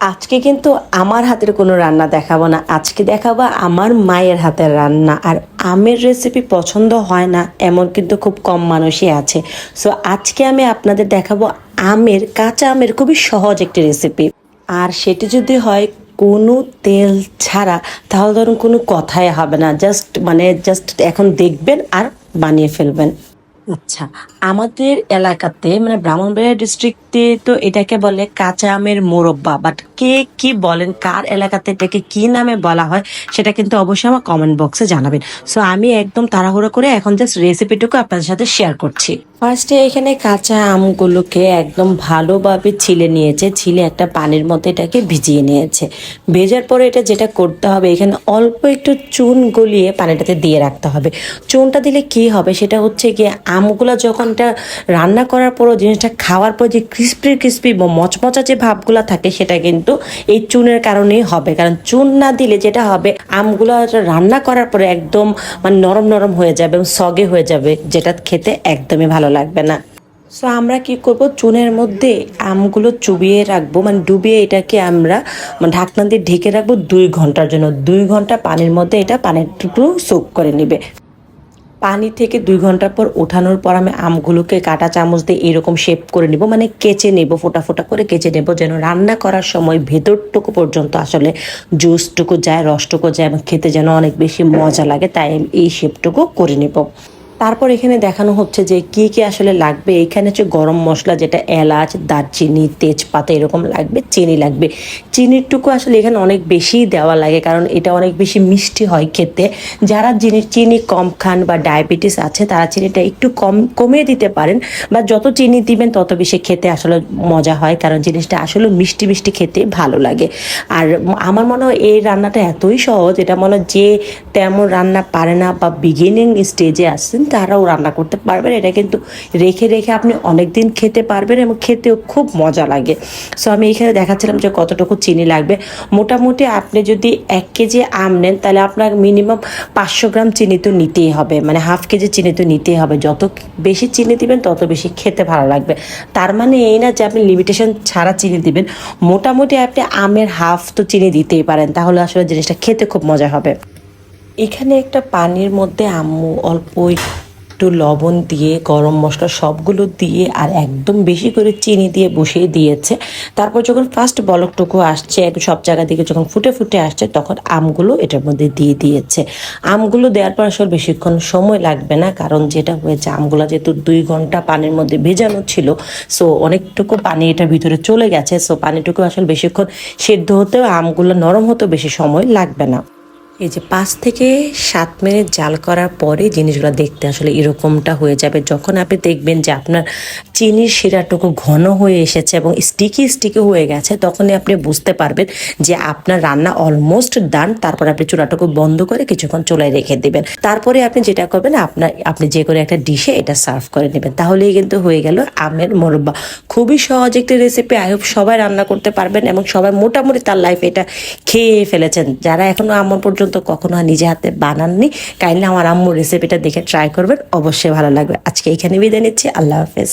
আজকে কিন্তু আমার হাতের কোনো রান্না দেখাবো না, আজকে দেখাবো আমার মায়ের হাতের রান্না। আর আমের রেসিপি পছন্দ হয় না এমন কিন্তু খুব কম মানুষই আছে। সো আজকে আমি আপনাদের দেখাবো কাঁচা আমের খুবই সহজ একটি রেসিপি। আর সেটি যদি হয় কোনো তেল ছাড়া, তাহলে ধরুন কোনো কথাই হবে না, জাস্ট এখন দেখবেন আর বানিয়ে ফেলবেন। আচ্ছা, আমাদের এলাকাতে মানে ব্রাহ্মণবাড়িয়া ডিস্ট্রিক্টে তো এটাকে বলে কাঁচা আমের মোরব্বা, বাট কে কি বলেন, কার এলাকাতে এটাকে কি নামে বলা হয় সেটা কিন্তু অবশ্যই আমার কমেন্ট বক্সে জানাবেন। সো আমি একদম তাড়াহুড়ো করে এখন জাস্ট রেসিপিটুকু আপনাদের সাথে শেয়ার করছি। ফার্স্টে এখানে কাঁচা আমগুলোকে একদম ভালোভাবে ছিলে নিয়েছে, ছিলে একটা পানির মধ্যে এটাকে ভিজিয়ে নিয়েছে। ভেজার পরে এটা যেটা করতে হবে, এখানে অল্প একটু চুন গলিয়ে পানিটাতে দিয়ে রাখতে হবে। চুনটা দিলে কি হবে সেটা হচ্ছে গিয়ে আমগুলো যখন এটা রান্না করার পরও জিনিসটা খাওয়ার পর যে ক্রিস্পি ক্রিস্পি মচমচা যে ভাবগুলো থাকে সেটা কিন্তু এই চুনের কারণেই হবে। কারণ চুন না দিলে যেটা হবে, আমগুলো রান্না করার পরে একদম মানে নরম নরম হয়ে যাবে এবং সগে হয়ে যাবে, যেটা খেতে একদমই ভালো লাগবে না। সো আমরা কি করব, চুনের মধ্যে আমগুলো চুবিয়ে রাখবো, মানে ডুবিয়ে এটাকে আমরা ঢাকনা দিয়ে ঢেকে রাখবো 2 ঘন্টার জন্য। 2 ঘন্টা পানির মধ্যে এটা পানিটুকু সোক করে নিবে। পানি থেকে 2 ঘন্টা পর ওঠানোর পর আমি আমগুলোকে কাঁটা চামচ দিয়ে এরকম শেপ করে নিব, মানে কেচে নেব, ফোটা ফোটা করে কেচে নেব, যেন রান্না করার সময় ভেতরটুকু পর্যন্ত আসলে জুসটুকু যায়, রসটুকু যায় এবং খেতে যেন অনেক বেশি মজা লাগে, তাই আমি এই শেপটুকু করে নেব। তারপর এখানে দেখানো হচ্ছে যে কি কি আসলে লাগবে। এখানে হচ্ছে গরম মশলা, যেটা এলাচ, দারচিনি, তেজপাতা এরকম লাগবে, চিনি লাগবে। চিনিরটুকু আসলে এখানে অনেক বেশি দেওয়া লাগে, কারণ এটা অনেক বেশি মিষ্টি হয় খেতে। যারা চিনি কম খান বা ডায়াবেটিস আছে তারা চিনিটা একটু কমিয়ে দিতে পারেন, বা যত চিনি দিবেন তত বেশি খেতে আসলে মজা হয়, কারণ জিনিসটা আসলে মিষ্টি মিষ্টি খেতে ভালো লাগে। আর আমার মনে হয় এই রান্নাটা এতই সহজ, এটা মনে হয় যে তেমন রান্না পারে না বা বিগিনিং স্টেজে আসছেন তারাও রান্না করতে পারবেন। এটা কিন্তু রেখে রেখে আপনি অনেক দিন খেতে পারবেন এবং খেতেও খুব মজা লাগে। সো আমি এখানে দেখাচ্ছিলাম যে কতটুকু চিনি লাগবে। মোটামুটি আপনি যদি 1 কেজি আম নেন তাহলে আপনার মিনিমাম 500 গ্রাম চিনি তো নিতেই হবে, মানে হাফ কেজি চিনি তো নিতেই হবে। যত বেশি চিনি দিবেন তত বেশি খেতে ভালো লাগবে। তার মানে এই না যে আপনি লিমিটেশন ছাড়া চিনি দিবেন, মোটামুটি আপনি আমের হাফ তো চিনি দিতেই পারেন, তাহলে আসলে জিনিসটা খেতে খুব মজা হবে। এখানে একটা পানির মধ্যে আম্মু অল্প একটু লবণ দিয়ে, গরম মশলা সবগুলো দিয়ে আর একদম বেশি করে চিনি দিয়ে বসিয়ে দিয়েছে। তারপর যখন ফার্স্ট বলকটুকু আসছে, সব জায়গা থেকে যখন ফুটে ফুটে আসছে, তখন আমগুলো এটার মধ্যে দিয়ে দিয়েছে। আমগুলো দেওয়ার পর আসলে বেশিক্ষণ সময় লাগবে না, কারণ যেটা হয়েছে আমগুলো যেহেতু 2 ঘন্টা পানির মধ্যে ভেজানো ছিল, সো অনেকটুকু পানি এটার ভিতরে চলে গেছে। সো পানিটুকু আসলে বেশিক্ষণ সেদ্ধ হতেও, আমগুলো নরম হতেও বেশি সময় লাগবে না। এই যে 5 থেকে 7 মিনিট জাল করার পরে জিনিসগুলো দেখতে আসলে এরকমটা হয়ে যাবে। যখন আপনি দেখবেন যে আপনার চিনির শিরাটুকু ঘন হয়ে এসেছে এবং স্টিকি স্টিকি হয়ে গেছে, তখনই আপনি বুঝতে পারবেন যে আপনার রান্না অলমোস্ট ডান। তারপর আপনি চুলাটুকু বন্ধ করে কিছুক্ষণ চুলায় রেখে দেবেন। তারপরে আপনি যেটা করবেন, আপনি যে করে একটা ডিশে এটা সার্ভ করে নেবেন, তাহলেই কিন্তু হয়ে গেল আমের মোরব্বা। খুবই সহজ একটি রেসিপি, আই হোপ সবাই রান্না করতে পারবেন এবং সবাই মোটামুটি তার লাইফে এটা খেয়ে ফেলেছেন। যারা এখনো আমার পর্যন্ত কখনো নিজে হাতে বানাননি, কাইন্ডলি আমার আম্মুর রেসিপিটা দেখে ট্রাই করবেন, অবশ্যই ভালো লাগবে। আজকে এখানে বিদায় নিচ্ছি, আল্লাহ হাফেজ।